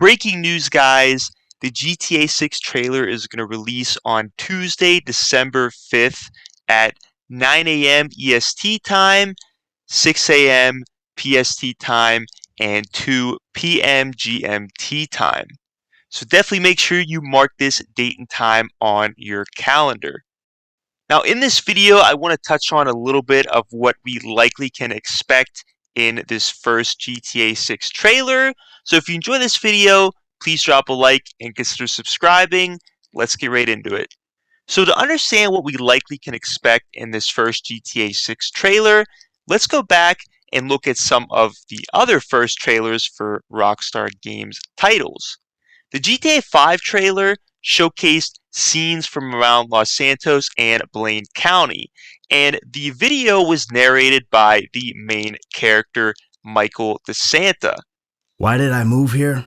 Breaking news, guys. The GTA 6 trailer is going to release on Tuesday, December 5th at 9 a.m. EST time, 6 a.m. PST time, and 2 p.m. GMT time. So definitely make sure you mark this date and time on your calendar. Now, in this video, I want to touch on a little bit of what we likely can expect in this first GTA 6 trailer. So if you enjoy this video, please drop a like and consider subscribing. Let's get right into it. So to understand what we likely can expect in this first GTA 6 trailer, let's go back and look at some of the other first trailers for Rockstar Games titles. The GTA 5 trailer showcased scenes from around Los Santos and Blaine County, and the video was narrated by the main character, Michael DeSanta. Why did I move here?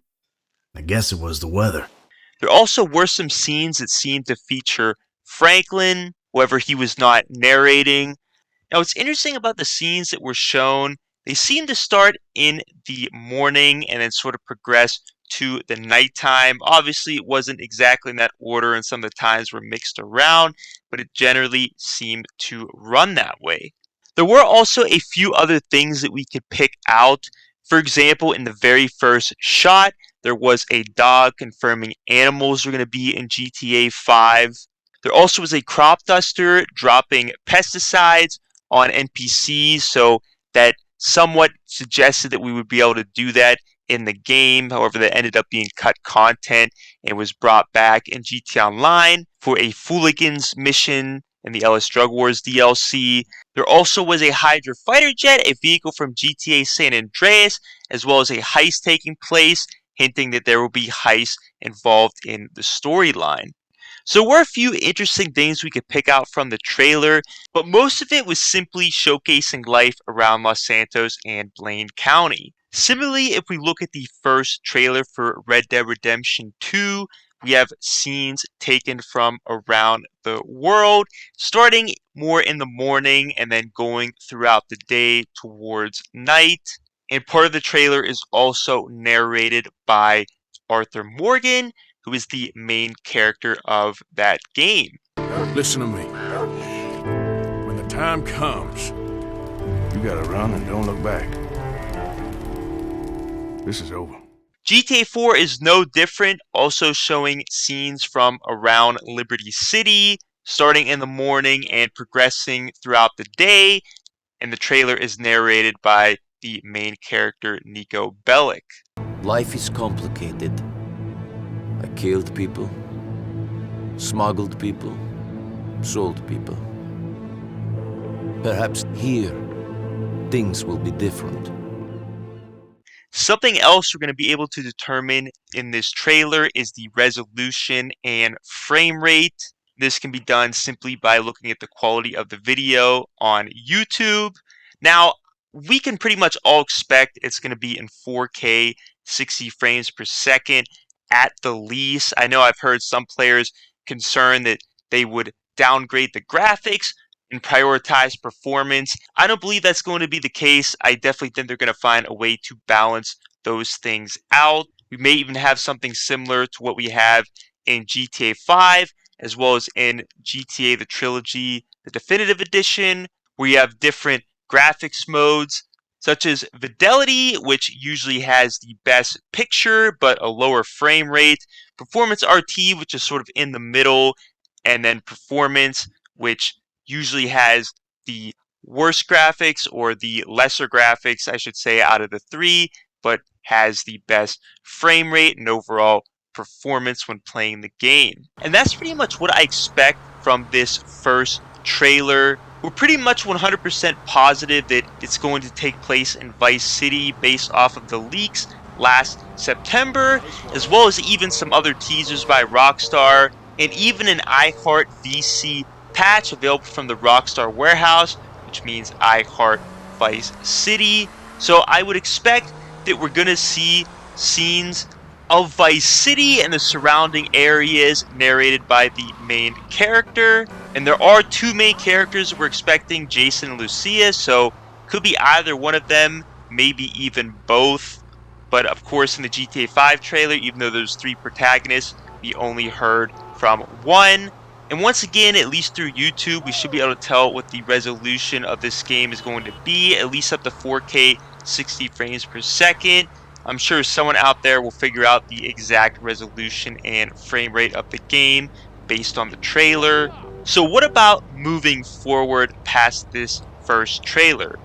I guess it was the weather. There also were some scenes that seemed to feature Franklin, however he was not narrating. Now what's interesting about the scenes that were shown, they seem to start in the morning and then sort of progress to the nighttime. Obviously, it wasn't exactly in that order, and some of the times were mixed around, but it generally seemed to run that way. There were also a few other things that we could pick out. For example, in the very first shot, there was a dog confirming animals were going to be in GTA 5. There also was a crop duster dropping pesticides on NPCs, so that somewhat suggested that we would be able to do that in the game. However, that ended up being cut content and was brought back in GTA Online for a Fooligans mission in the LS Drug Wars DLC. There also was a Hydra fighter jet, a vehicle from GTA San Andreas, as well as a heist taking place, hinting that there will be heists involved in the storyline. So there were a few interesting things we could pick out from the trailer, but most of it was simply showcasing life around Los Santos and Blaine County. Similarly, if we look at the first trailer for Red Dead Redemption 2, we have scenes taken from around the world, starting more in the morning and then going throughout the day towards night. And part of the trailer is also narrated by Arthur Morgan, who is the main character of that game. Listen to me. When the time comes, you gotta run and don't look back. This is over. GTA 4 is no different, also showing scenes from around Liberty City, starting in the morning and progressing throughout the day. And the trailer is narrated by the main character, Nico Bellic. Life is complicated. I killed people, smuggled people, sold people. Perhaps here, things will be different. Something else we're going to be able to determine in this trailer is the resolution and frame rate. This can be done simply by looking at the quality of the video on YouTube. Now, we can pretty much all expect it's going to be in 4K, 60 frames per second at the least. I know I've heard some players concerned that they would downgrade the graphics and prioritize performance. I don't believe that's going to be the case. I definitely think they're going to find a way to balance those things out. We may even have something similar to what we have in GTA 5, as well as in GTA the Trilogy, the Definitive Edition, where you have different graphics modes, such as Fidelity, which usually has the best picture but a lower frame rate, Performance RT, which is sort of in the middle, and then Performance, which usually has the worst graphics, or the lesser graphics, I should say, out of the three, but has the best frame rate and overall performance when playing the game. And that's pretty much what I expect from this first trailer. We're pretty much 100% positive that it's going to take place in Vice City based off of the leaks last September, as well as even some other teasers by Rockstar, and even an iHeart VC patch available from the Rockstar warehouse, which means iHeart Vice City. So I would expect that we're going to see scenes of Vice City and the surrounding areas narrated by the main character. And there are two main characters we're expecting, Jason and Lucia, so could be either one of them, maybe even both. But of course, in the GTA 5 trailer, even though there's 3 protagonists, we only heard from 1. And once again, at least through YouTube, we should be able to tell what the resolution of this game is going to be, at least up to 4K 60 frames per second. I'm sure someone out there will figure out the exact resolution and frame rate of the game based on the trailer. So what about moving forward past this first trailer?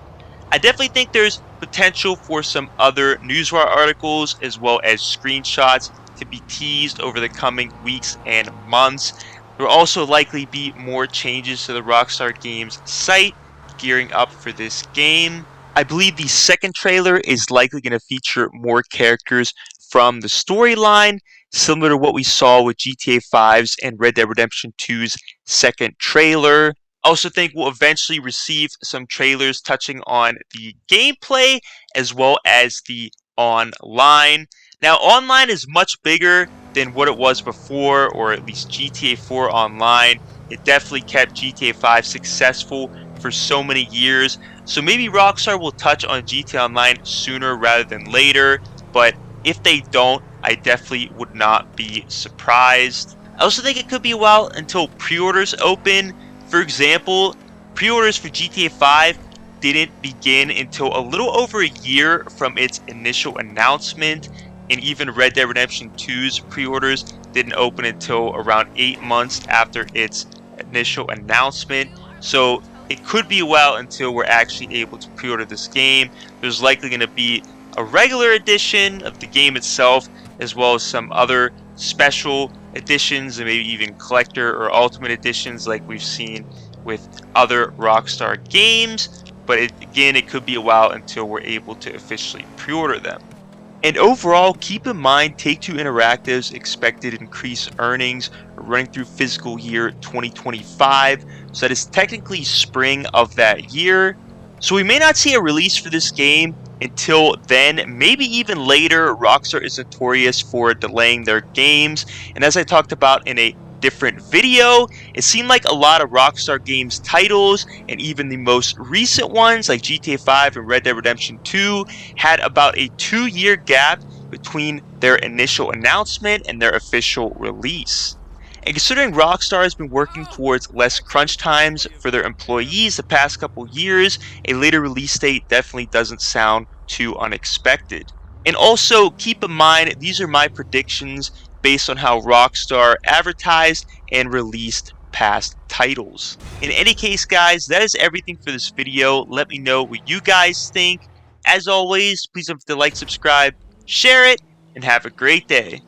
I definitely think there's potential for some other newswire articles as well as screenshots to be teased over the coming weeks and months. There will also likely be more changes to the Rockstar Games site gearing up for this game. I believe the second trailer is likely going to feature more characters from the storyline, similar to what we saw with GTA 5's and Red Dead Redemption 2's second trailer. I also think we'll eventually receive some trailers touching on the gameplay as well as the online. Now, online is much bigger than what it was before, or at least GTA 4 online. It definitely kept GTA 5 successful for so many years. So maybe Rockstar will touch on GTA Online sooner rather than later, but if they don't, I definitely would not be surprised. I also think it could be a while until pre-orders open. For example, pre-orders for GTA 5 didn't begin until a little over a year from its initial announcement, and even Red Dead Redemption 2's pre-orders didn't open until around 8 months after its initial announcement. So it could be a while until we're actually able to pre-order this game. There's likely going to be a regular edition of the game itself, as well as some other special editions and maybe even collector or ultimate editions like we've seen with other Rockstar games. But again, it could be a while until we're able to officially pre-order them. And overall, keep in mind Take-Two Interactive's expected increased earnings running through fiscal year 2025, so that is technically spring of that year. So we may not see a release for this game until then, maybe even later. Rockstar is notorious for delaying their games, and as I talked about in a different video, it seemed like a lot of Rockstar Games titles, and even the most recent ones like GTA 5 and Red Dead Redemption 2, had about a 2-year gap between their initial announcement and their official release. And considering Rockstar has been working towards less crunch times for their employees the past couple years, a later release date definitely doesn't sound too unexpected. And also keep in mind, these are my predictions based on how Rockstar advertised and released past titles. In any case, guys, that is everything for this video. Let me know what you guys think. As always, please don't forget to like, subscribe, share it, and have a great day.